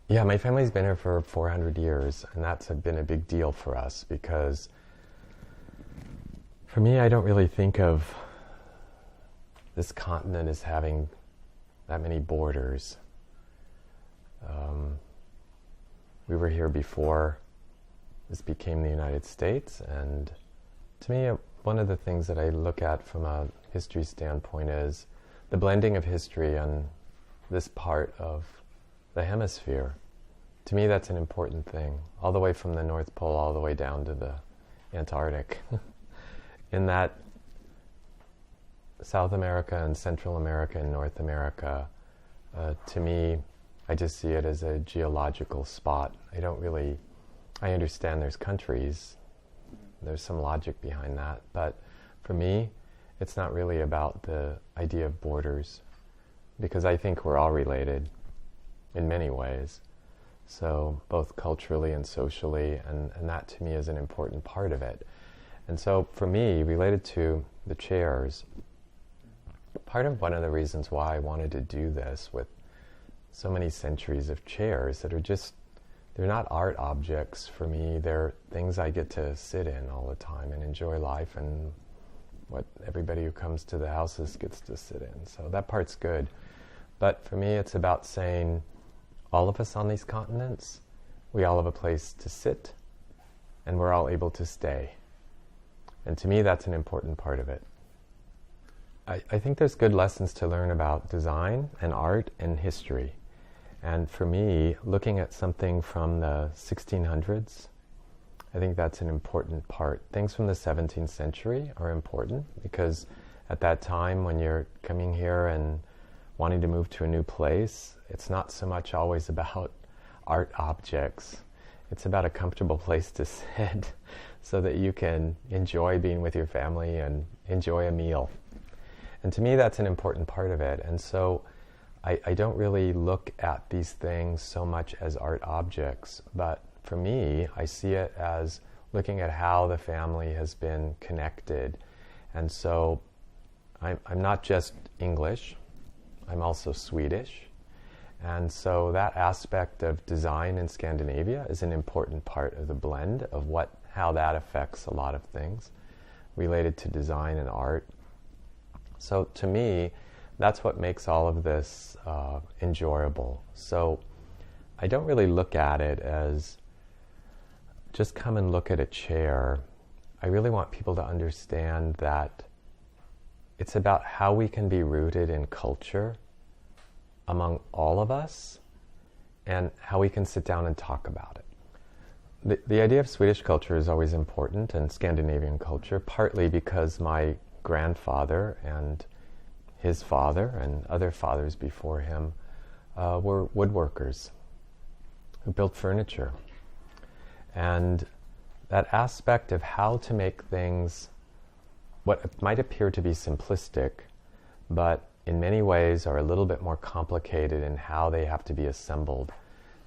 Yeah, my family's been here for 400 years, and that's been a big deal for us because for me, I don't really think of this continent as having that many borders. We were here before this became the United States, and to me, one of the things that I look at from a history standpoint is the blending of history on this part of the hemisphere. To me, that's an important thing, all the way from the North Pole all the way down to the Antarctic. In that South America and Central America and North America, to me, I just see it as a geological spot. I understand there's countries, there's some logic behind that, but for me, it's not really about the idea of borders, because I think we're all related in many ways. So both culturally and socially, and that to me is an important part of it. And so for me, related to the chairs, part of one of the reasons why I wanted to do this with so many centuries of chairs that are just, they're not art objects for me, they're things I get to sit in all the time and enjoy life, and what everybody who comes to the houses gets to sit in. So that part's good. But for me, it's about saying, all of us on these continents, we all have a place to sit, and we're all able to stay. And to me, that's an important part of it. I think there's good lessons to learn about design and art and history. And for me, looking at something from the 1600s, I think that's an important part. Things from the 17th century are important because at that time when you're coming here and wanting to move to a new place, it's not so much always about art objects. It's about a comfortable place to sit so that you can enjoy being with your family and enjoy a meal. And to me, that's an important part of it. And so I don't really look at these things so much as art objects, but for me, I see it as looking at how the family has been connected. And so I'm not just English, I'm also Swedish. And so that aspect of design in Scandinavia is an important part of the blend of how that affects a lot of things related to design and art. So to me, that's what makes all of this enjoyable. So I don't really look at it as just come and look at a chair. I really want people to understand that it's about how we can be rooted in culture among all of us and how we can sit down and talk about it. The idea of Swedish culture is always important, and Scandinavian culture, partly because my grandfather and his father and other fathers before him were woodworkers who built furniture. And that aspect of how to make things, what might appear to be simplistic, but in many ways are a little bit more complicated in how they have to be assembled.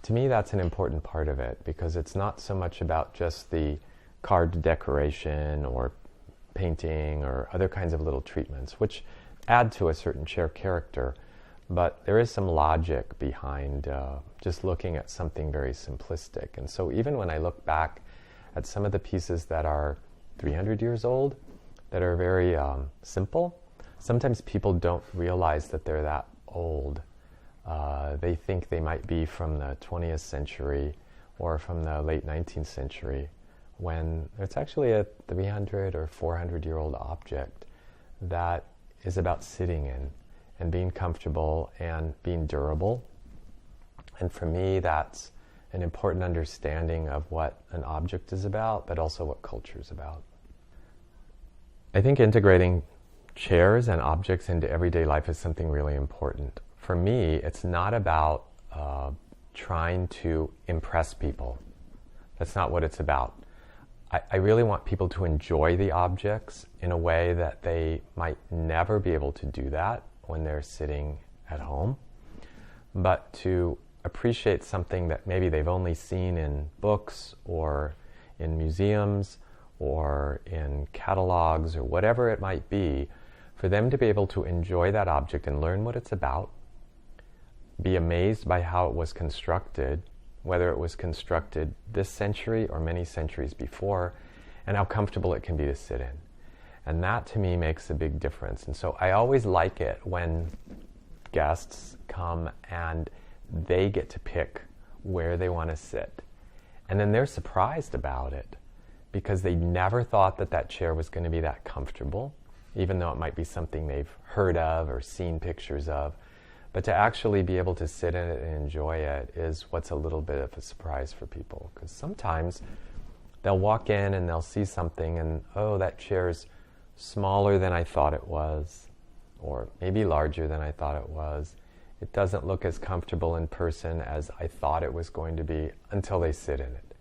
To me, that's an important part of it, because it's not so much about just the carved decoration or painting or other kinds of little treatments, which add to a certain chair character, but there is some logic behind just looking at something very simplistic. And so even when I look back at some of the pieces that are 300 years old, that are very simple, sometimes people don't realize that they're that old. They think they might be from the 20th century or from the late 19th century, when it's actually a 300 or 400-year-old object that is about sitting in and being comfortable and being durable. And for me, that's an important understanding of what an object is about, but also what culture is about. I think integrating chairs and objects into everyday life is something really important. For me, it's not about trying to impress people. That's not what it's about. I really want people to enjoy the objects in a way that they might never be able to do that when they're sitting at home, but to appreciate something that maybe they've only seen in books or in museums or in catalogs or whatever it might be, for them to be able to enjoy that object and learn what it's about, be amazed by how it was constructed, whether it was constructed this century or many centuries before, and how comfortable it can be to sit in. And that to me makes a big difference. And so I always like it when guests come and they get to pick where they want to sit. And then they're surprised about it because they never thought that that chair was going to be that comfortable, even though it might be something they've heard of or seen pictures of. But to actually be able to sit in it and enjoy it is what's a little bit of a surprise for people. Because sometimes they'll walk in and they'll see something and, oh, that chair's smaller than I thought it was, or maybe larger than I thought it was. It doesn't look as comfortable in person as I thought it was going to be until they sit in it.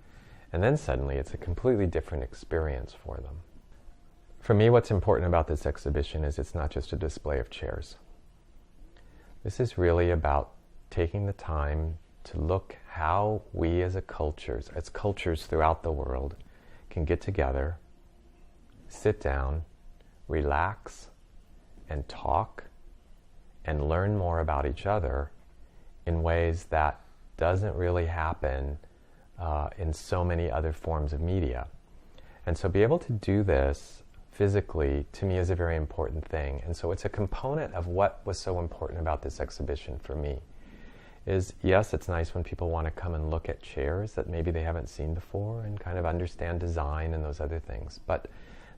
And then suddenly it's a completely different experience for them. For me, what's important about this exhibition is it's not just a display of chairs. This is really about taking the time to look how we as cultures throughout the world, can get together, sit down, relax, and talk, and learn more about each other in ways that doesn't really happen in so many other forms of media. And so be able to do this physically, to me, is a very important thing. And so it's a component of what was so important about this exhibition for me. Is, yes, it's nice when people want to come and look at chairs that maybe they haven't seen before and kind of understand design and those other things. But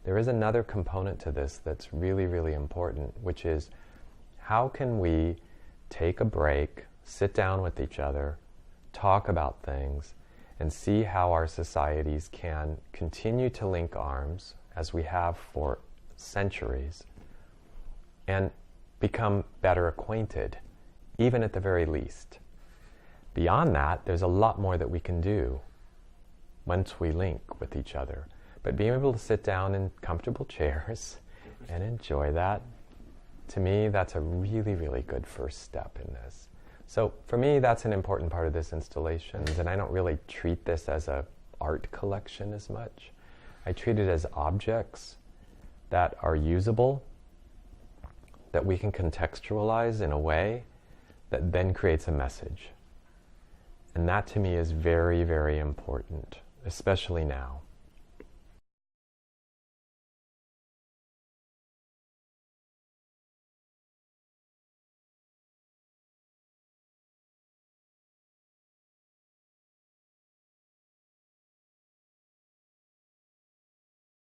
there is another component to this that's really, really important, which is how can we take a break, sit down with each other, talk about things, and see how our societies can continue to link arms, as we have for centuries, and become better acquainted, even at the very least. Beyond that, there's a lot more that we can do once we link with each other. But being able to sit down in comfortable chairs and enjoy that, to me, that's a really, really good first step in this. So for me, that's an important part of this installation, and I don't really treat this as an art collection as much. I treat it as objects that are usable, that we can contextualize in a way that then creates a message. And that to me is very, very important, especially now.